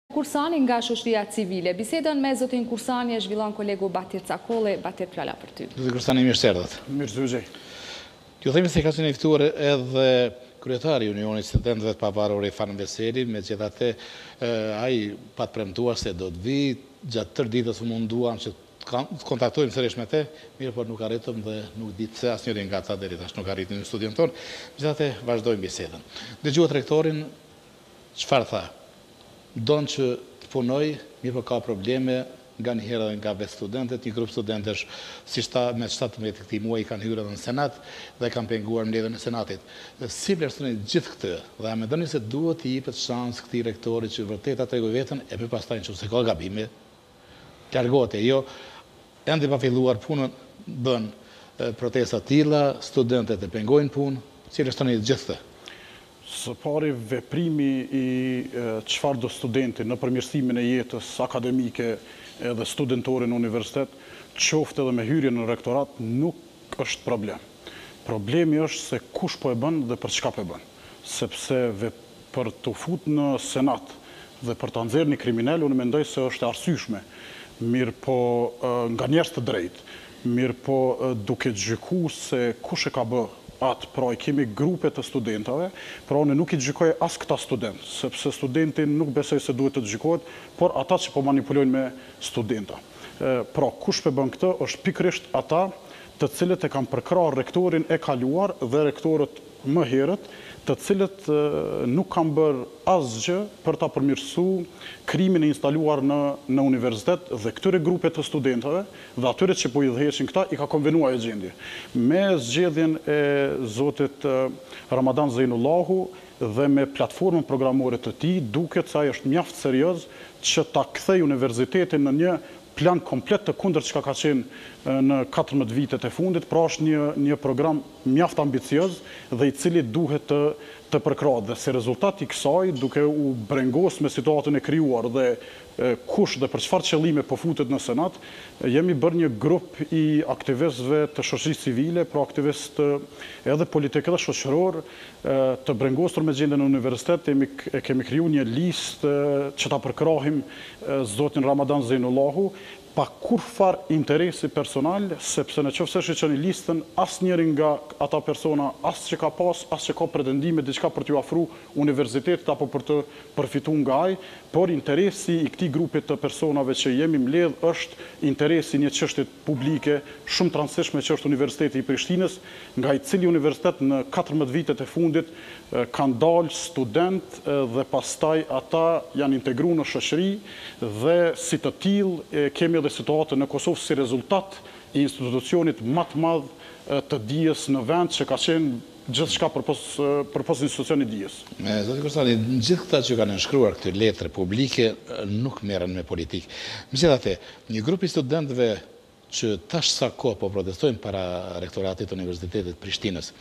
Kursani nga shoqëria civile. Bisedën me zotin Kursani e zhvillon kolegu Batir Cakolli. Batir, fjala për ty. Zotin Kursani, mirë se erdhët. Mirë zgjej. Ju themi se ka qenë i ftuar edhe kryetari i Unionit Studentëve të Pavarur Fan Veseli, megjithatë ai pat premtuar se do të vi, gjatë tërë ditës u munduan që të kontaktojmë sërish me te, mirë por nuk arritëm dhe nuk ditë se asnjëri nga ata deri tash nuk arritin në studion tonë. Megjithatë vazhdojmë bisedën. Dëgjuat rektorin, çfarë tha? Donë që të punoj, mirë po ka probleme nga një herë dhe nga vetë studentët, një grup studentësh me 17 këtij muaji kanë hyrë edhe në Senat dhe kanë penguar mbledhjen e Senatit. Si vlerësoni gjithë këtë dhe a mendoni se duhet i jepet shans këtij rektori që vërtet ta tregojë veten e për pastaj nëse ka gabime, largohet e jo, ende pa filluar punën, bën protesta të tilla, studentët e pengojnë punë, si vlerësoni gjithë këtë? Së pari, veprimi i çfarë do studenti në përmirësimin e jetës akademike edhe studentore në universitet, qoftë edhe me hyrje në rektorat, nuk është problem. Problemi është se kush po e bën dhe për çka po e bën. Sepse për të futur në Senat dhe për të nxjerrë një kriminal, unë mendoj se është e arsyeshme. Mirë po nga njerëz të drejtë, mirë po duke gjykuar se kush e ka bë atë, pra i kemi grupe të studentave, pra unë nuk i gjykoj as këta student, sepse studentin nuk besoj se duhet të gjykohet, por ata që po manipulojnë me studenta. Pra, kush pe bën këtë, është pikërisht ata të cilët e kanë përkrahur rektorin e kaluar dhe rektorët më herët, të cilët nuk kanë bërë asgjë për ta përmirësuar krimin e instaluar në universitet dhe këtyre grupe të studentave dhe atyre që po i dheqin këta i ka konvenuar e gjendje. Me zgjedhjen e zotit Ramadan Zeinullahu dhe me platformën programore të tij, duket se ai është mjaft serioz që ta kthej universitetin në një plan komplet të kundër çka ka qenë në 14 vitet e fundit, pra është një program mjaft ambicioz dhe i cili duhet të përkrahet. Dhe si rezultat i kësaj, duke u brengos me situatën e krijuar dhe kush dhe për çfarë qëllime po futet në Senat, jemi bërë një grup i aktivistëve të shoqërisë civile, pra aktivistë edhe politikë dhe shoqëror, të brengosur me gjendjen në universitet, kemi krijuar një listë që ta përkrahim zotin Ramadan Zeinullahu, pa kurfar interesi personal, sepse në qoftë se shiqoni listën, asnjëri nga ata persona, as që ka pas, as që ka pretendime diçka për t'ju ofruar universitetit apo për të përfituar nga ai, por interesi i këtij grupi të personave që jemi mbledh është interesi një çështje publike shumë të rëndësishme që është Universiteti i Prishtinës, nga i cili universitet në 14 vitet e fundit kanë dalë student dhe pastaj ata janë integruar në shoqëri dhe si të tillë kemi edhe situatën në Kosovë si rezultat i institucionit më të madh të dijes në vend që ka qenë gjithçka përpos institucionit dijes. Zoti Kursani, gjithë këta që kanë nënshkruar këtë letre publike nuk merren me politikë. Megjithatë, një grup i studentëve që tash sa kohë po protestojnë para rektoratit të Universitetit Prishtinës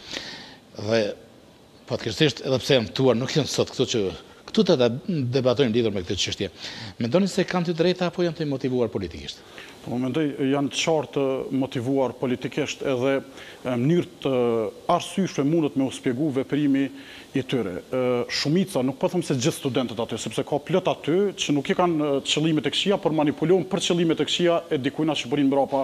dhe fatkeqësisht edhe pse janë ftuar nuk janë sot këtu që këtu të debatojmë lidhur me këtë çështje. Mendoni se kanë të drejta apo janë të motivuar politikisht? Po mendoj janë të qartë motivuar politikisht edhe mënyrë të arsyeshme mundet me u shpjegu veprimi i tyre. Shumica, nuk po them se gjithë studentët aty, sepse ka plot aty që nuk i kanë qëllime të këqija, por manipulojnë për qëllime të këqija e dikujna që bërin mbrapa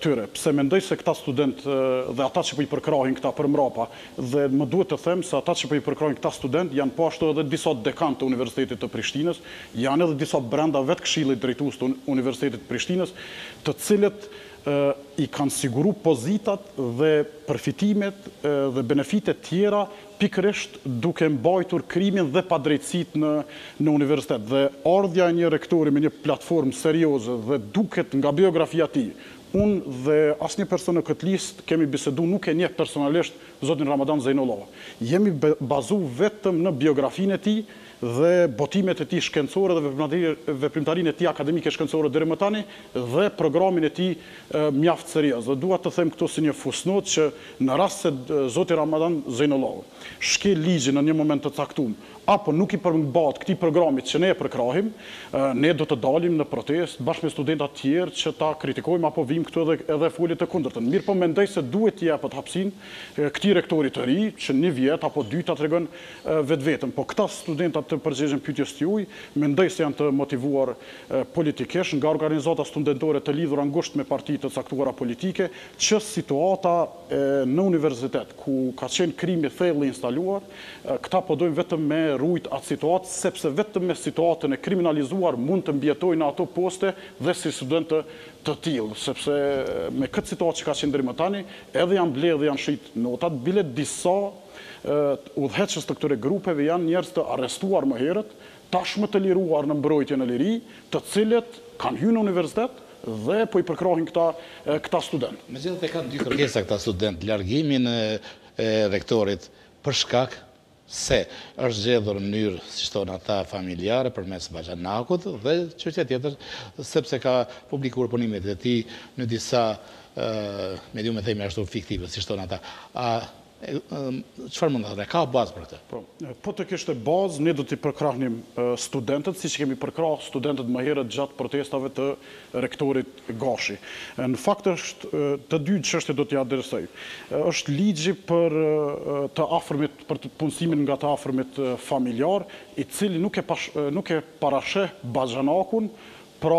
tyre. Pse mendoj se këta studentë dhe ata që po i përkrahin këta për mbrapa, dhe më duhet të them se ata që po i përkrahin këta studentë janë po ashtu edhe disa dekan të Universitetit të Prishtinës, janë edhe disa brenda vetë Këshillit Drejtues të Universitetit të Prishtinës, të cilët i kanë siguru pozitat dhe përfitimet dhe benefitet tjera pikërisht duke mbajtur krimin dhe padrejtësitë në universitet. Dhe ardhja e një rektori me një platformë serioze dhe duket nga biografia e tij, unë dhe asnjë person në këtë listë kemi bisedu nuk e njeh personalisht zotin Ramadan Zeinullahu. Jemi bazu vetëm në biografinë e tij dhe botimet e tij shkencore dhe veprimtarinë e tij akademike shkencore deri më tani dhe programin e tij mjaft serioz. Dhe dua të them këtu si një fusnot që në rast se zoti Ramadan Zeinullahu shkel ligjin në një moment të caktuar apo nuk i përmbat këtij programit që ne e përkrahim, ne do të dalim në protestë bashkë me studentat tjerë që ta kritikojmë apo vim këtu edhe folit të kundërtën. Mirë po mendoj se duhet t'i japet hapësinë këtij rektorit të ri që 1 vjet apo 2 ta tregon vetvetëm. Po këta studentat të përgjigjen pyetjes tuaj, mendoj se janë të motivuar politikisht nga organizata studentore të lidhura ngushtë me parti të caktuara politike, që situata në universitet ku ka qenë krimi thellë instaluar, këta po dojnë vetëm me rujt atë situatë, sepse vetëm me situatën e kriminalizuar mund të mbjetojnë në ato poste dhe si studentë të tillë, sepse me këtë situatë që ka qenë deri më tani, edhe janë bledhë dhe janë shit notat, bile disa udhëheqës të këtyre grupeve janë njerëz të arrestuar më herët, tashmë të liruar në mbrojtje në liri, të cilët kanë hyrë në universitet dhe po i përkrahin këta studentë. Megjithatë kanë 2 kërkesa këta studentë, largimin e rektorit për shkak se është zgjedhur në mënyrë, si thonë ata, familjare përmes bajanakut, dhe çështja tjetër sepse ka publikuar punimet e tij në disa mediume themi ashtu fiktive, si thonë ata. Çfarë mund të thonë? Ka bazë për këtë? Po të kishte bazë, ne do t'i përkrahnim studentët, siç kemi përkrah studentët më herët gjatë protestave të rektorit Gashi. Në fakt është të dy çështje do t'ja adresoj. Është ligji për të afërmit, për punësimin nga të afërmit familjar, i cili nuk e parasheh bajanakun, pra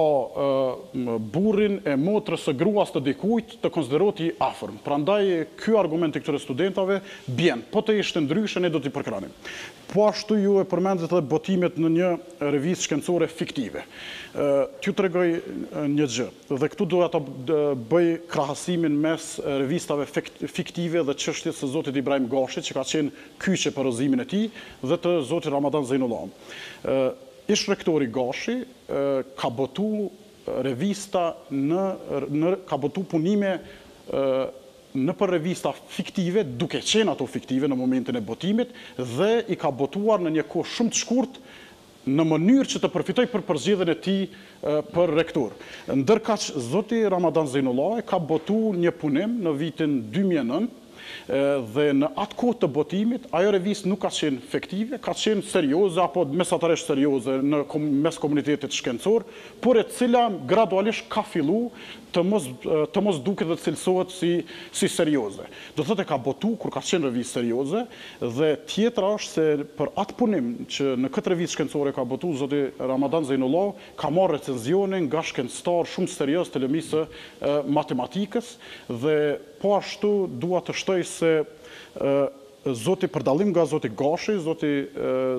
burrin e motrës së gruas të dikujt të konsiderohet i afërm. Prandaj ky argument i këtyre studentave bjen. Po të ishte ndryshe, ne do t'i përkranim. Po ashtu ju e përmendet edhe botimet në një revistë shkencore fiktive. T'ju tregoj një gjë, dhe këtu doja ta bëj krahasimin mes revistave fiktive dhe çështjes së zotit Ibrahim Gashit, që ka qenë kyçe për rrëzimin e tij, dhe të zotit Ramadan Zeinullah. Ish rektori Gashi ka botu revista ka botu punime në për revista fiktive, duke qenë ato fiktive në momentin e botimit, dhe i ka botuar në një kohë shumë të shkurt në mënyrë që të përfitoj për përzgjedhjen e tij për rektor. Ndërkaq zoti Ramadan Zeinullah ka botu një punim në vitin 2009, dhe në atë kohë të botimit, ajo revistë nuk ka qenë fiktive, ka qenë serioze apo mesatarisht serioze në mes komunitetit shkencor, por e cila gradualisht ka fillu të mos duket dhe të cilësohet si serioze. Do thotë ka botu kur ka qenë revistë serioze, dhe tjetra është se për atë punim që në këtë revistë shkencore ka botu zoti Ramadan Zeinullah, ka marrë recenzione nga shkencëtar shumë serioz të lëmisë matematikës, dhe po ashtu dua të shtoj se zoti për dallim nga zoti Gashi, zoti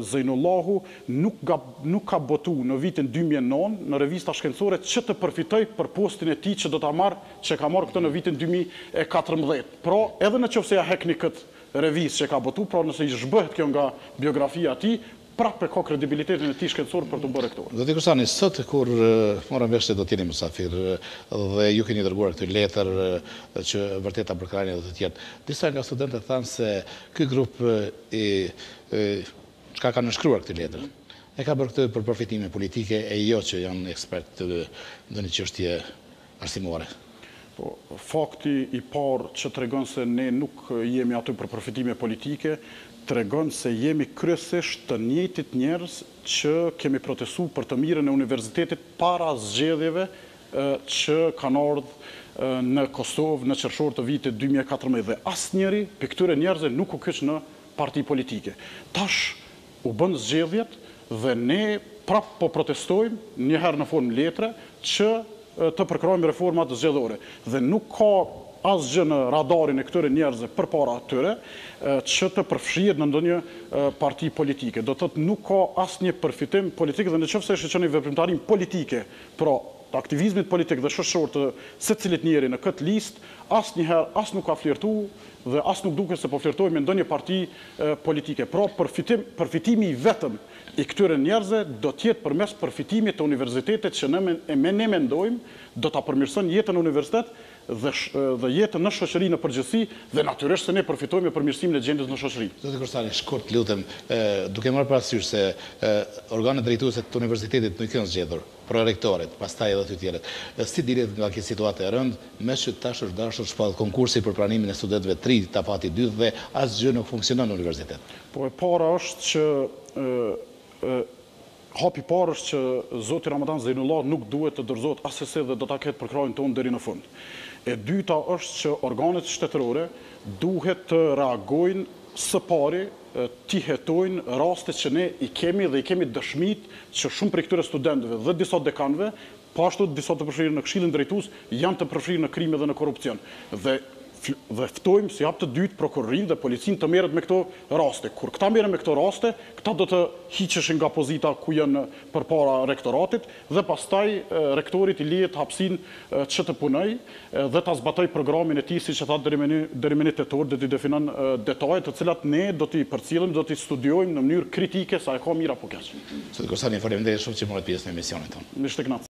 Zeinullahu nuk ka botu në vitin 2009 në revista shkencore që të përfitoj për postin e tij që ka marrë këtë në vitin 2014. Pra, edhe në qoftë se ja hekni këtë revistë që ka botu, pra nëse i zhbëhet kjo nga biografia e tij, prapë ka kredibilitetin e tij shkencor për të bërë rektor. Zoti Kursani, sot kur morëm vesh se do të jeni mysafir dhe ju keni dërguar këtë letër që vërtet ta përkraheni edhe të tjerë, disa nga studentët thanë se ky grup çka ka nënshkruar këtë letër e ka bërë këtë për përfitime politike e jo që janë ekspert në një çështje arsimore. Po, fakti i parë që tregon se ne nuk jemi aty për përfitime politike, tregon se jemi kryesisht të njëjtit njerëz që kemi protestuar për të mirën e universitetit para zgjedhjeve që kanë ardhur në Kosovë në qershor të vitit 2014, dhe asnjëri për këtyre njerëzve nuk u kyç në parti politike. Tash u bën zgjedhjet dhe ne prap po protestojmë një herë në formë letre që të përkrahojmë reformat zgjedhore, dhe nuk ka asgjë në radarin e këtyre njerëzve përpara atyre që të përfshihet në ndonjë parti politike. Do thotë nuk ka asnjë përfitim politik, dhe nëse shqetësoni veprimtarinë politike, pra të aktivizmit politik dhe shoqëror të secilit njeri në këtë listë, asnjëherë as nuk ka flirtuar dhe as nuk duket se po flirtojë me ndonjë parti politike. Pra përfitimi i vetëm i këtyre njerëzve do të jetë përmes përfitimit të universitetit që ne mendojmë do ta përmirëson jetën e universitetit dhe jetën në shoqëri në përgjithësi dhe natyrisht se ne përfitojmë me përmirësimin e gjendjes në shoqëri. Zoti Korsani, shkurt lutem, duke marrë parasysh se organet drejtuese të universitetit nuk janë zgjedhur, prorektorit, pastaj edhe të tjerët. Si dilet nga kjo situatë e rëndë, me që tash është dashur shpall konkursi për pranimin e studentëve 3 tafati 2 dhe asgjë nuk funksionon në universitet. Po e para është që hapi parë është që zoti Ramadan Zejnullah nuk duhet të dorëzohet asesi dhe do ta ketë për krahun tonë deri në fund. E dyta është që organet shtetërore duhet të reagojnë së pari ti hetojnë rastet që ne i kemi dhe i kemi dëshmit që shumë për këtyre studentëve dhe disa dekanëve, po ashtu disa të përfshirë në Këshillin Drejtues janë të përfshirë në krime dhe në korrupsion. Dhe ftojmë si hap të dytë prokurorinë dhe policinë të merret me këto raste. Kur këta merren me këto raste, këta do të hiqeshin nga pozita ku janë përpara rektoratit dhe pastaj rektorit i lihet hapësinë që të punoj dhe ta zbatoj programin e tij siç e tha deri më në tetor do t'i definon detajet të cilat ne do t'i përcjellim, do t'i studiojmë në mënyrë kritike sa e ka mirë apo keq. Zoti Korsani, faleminderit shumë që morët pjesë në emisionin tonë. Mirë të kënaqur.